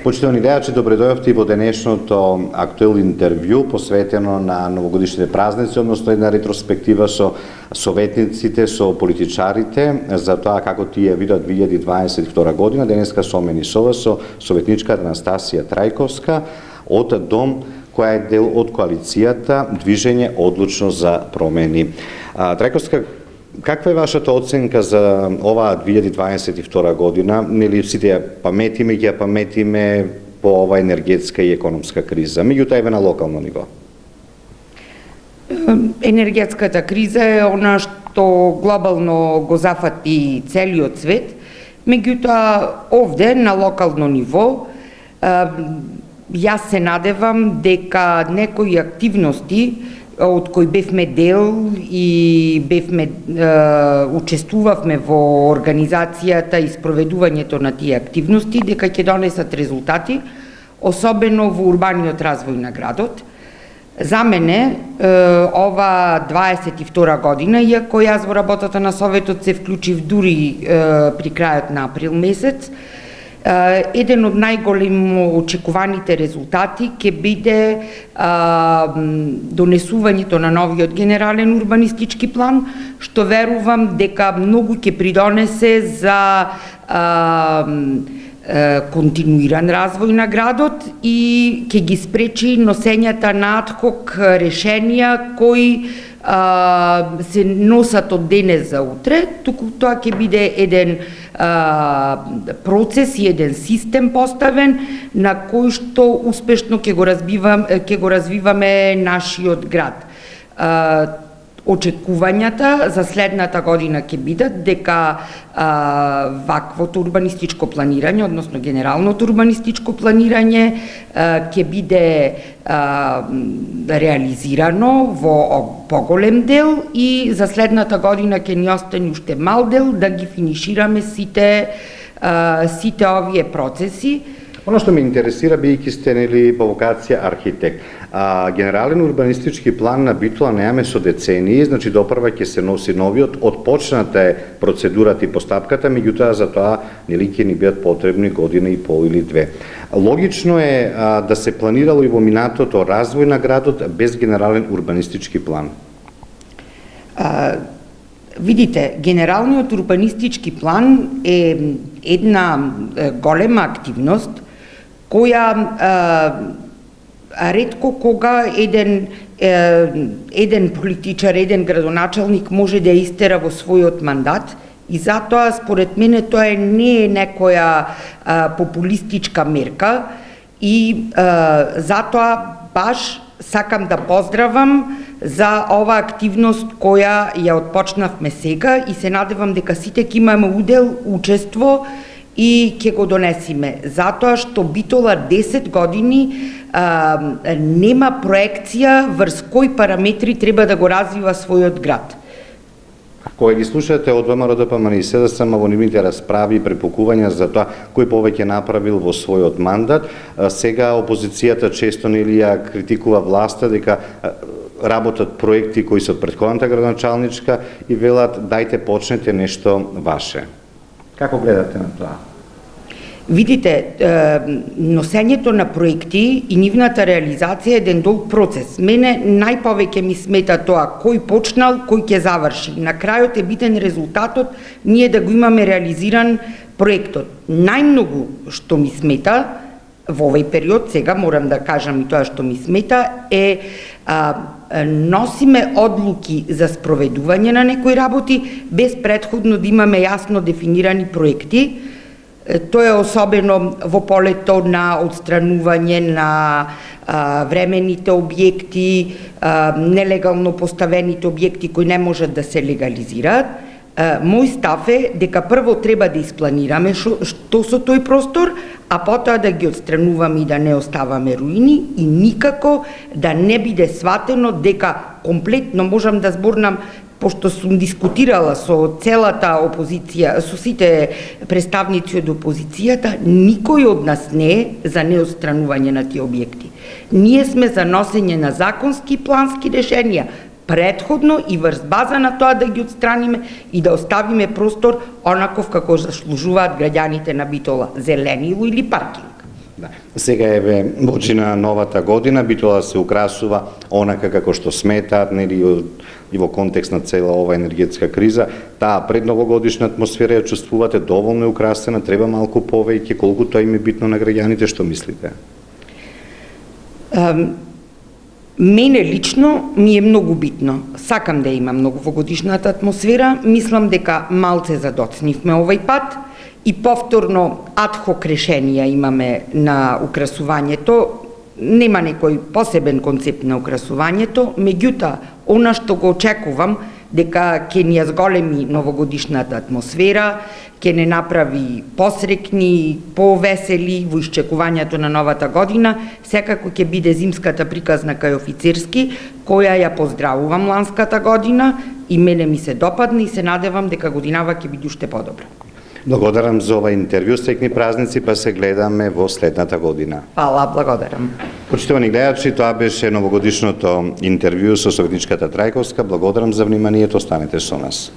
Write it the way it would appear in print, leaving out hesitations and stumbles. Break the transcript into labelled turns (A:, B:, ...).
A: Почитувани гледачи, добре дојавте и во денешното актуел интервју посветено на новогодишните празници, односно една ретроспектива со советниците, со политичарите за тоа како тие видат 2022 година. Денеска со мене со вас со советничката Анастасија Трајковска од Дом, која е дел од коалицијата Движење одлучно за промени. Трајковска, каква е вашата оценка за оваа 2022 година? Нели сите ја паметиме, ќе ја паметиме по ова енергетска и економска криза, меѓутоа еве на локално ниво?
B: Енергетската криза е она што глобално го зафати целиот свет, меѓутоа овде на локално ниво јас се надевам дека некои активности од кои бевме дел и учествувавме во организацијата и спроведувањето на тие активности, дека ќе донесат резултати, особено во урбаниот развој на градот. За мене, ова 22 година, иако јас во работата на Советот се вклучив дури при крајот на април месец, еден од најголемо очекуваните резултати ќе биде донесувањето на новиот генерален урбанистички план, што верувам дека многу ќе придонесе за континуиран развој на градот и ќе ги спречи носењата на адхок решенија кои се носат од денес за утре, туку тоа ќе биде еден процес и еден систем поставен на кој што успешно ќе го развиваме нашиот град. Очекувањата за следната година ќе бидат дека ваквото урбанистичко планирање, односно генералното урбанистичко планирање ќе биде реализирано во поголем дел и за следната година ќе ни остане уште мал дел да ги финишираме сите овие процеси.
A: Оно што ме интересира, бидејќи сте нели по вокација архитект, генерален урбанистички план на Битола немаме со децении, значи допрва ќе се носи новиот, отпочната е процедурата и постапката, меѓутоа за тоа нели ќе ни бидат потребни година и пол или две. Логично е да се планирало и во минатото развој на градот без генерален урбанистички план.
B: Видите, генералниот урбанистички план е една голема активност која ретко кога еден политичар, еден градоначалник може да ја истера во својот мандат и затоа според мене тоа не е некоја популистичка мерка и затоа баш сакам да поздравам за ова активност која ја отпочнавме сега и се надевам дека сите ќе имаме удел, учество и ќе го донесиме. Затоа што Битола 10 години нема проекција врз кои параметри треба да го развива својот град.
A: Кога ги слушате од ВМРО ДПМН и СДСМ во нивните расправи и препукувања за тоа кој повеќе направил во својот мандат, сега опозицијата често нели ја критикува власта дека работат проекти кои се од претходната градоначалничка и велат дајте почнете нешто ваше. Како гледате на тоа?
B: Видите, носењето на проекти и нивната реализација е еден долг процес. Мене најповеќе ми смета тоа кој почнал, кој ќе заврши. На крајот е битен резултатот ние да го имаме реализиран проектот. Најмногу што ми смета во овој период, сега морам да кажам и тоа што ми смета, е носиме одлуки за спроведување на некои работи без претходно да имаме јасно дефинирани проекти. Тоа е особено во полето на отстранување на временните објекти, нелегално поставените објекти кои не можат да се легализираат. Мој став е дека прво треба да испланираме што со тој простор, а потоа да ги отстрануваме и да не оставаме руини и никако да не биде сватено дека комплетно можам да зборнам, пошто сум дискутирала со целата опозиција, со сите представници од опозицијата, никој од нас не е за неотстранување на тие објекти. Ние сме за носење на законски и плански решенија, претходно и врз база на тоа да ги отстраниме и да оставиме простор онаков како заслужуваат граѓаните на Битола, зеленило или паркинг.
A: Да. Сега еве води на новата година би тоа да се украсува онака како што сметаат, нели, и во контекст на цела ова енергетска криза, таа предновогодишна атмосфера ја чувствувате доволно украсена, треба малку повеќе, колку тоа им е битно на граѓаните, што мислите?
B: Мене лично ми е многу битно. Сакам да имам новогодишната атмосфера, мислам дека малце задоцнивме овој пат и повторно адхок решенија имаме на украсувањето. Нема некој посебен концепт на украсувањето, меѓутоа, она што го очекувам, дека ќе ни ја зголеми новогодишната атмосфера, ќе не направи посрекни, повесели во исчекувањето на новата година, секако ќе биде зимската приказна кај офицерски, која ја поздравувам ланската година и мене ми се допадна и се надевам дека годинава ќе биде уште подобра.
A: Благодарам за ова интервју, среќни празници, па се гледаме во следната година.
B: Фала, благодарам.
A: Почитувани гледачи, тоа беше новогодишното интервју со советничката Трајковска. Благодарам за вниманието, останете со нас.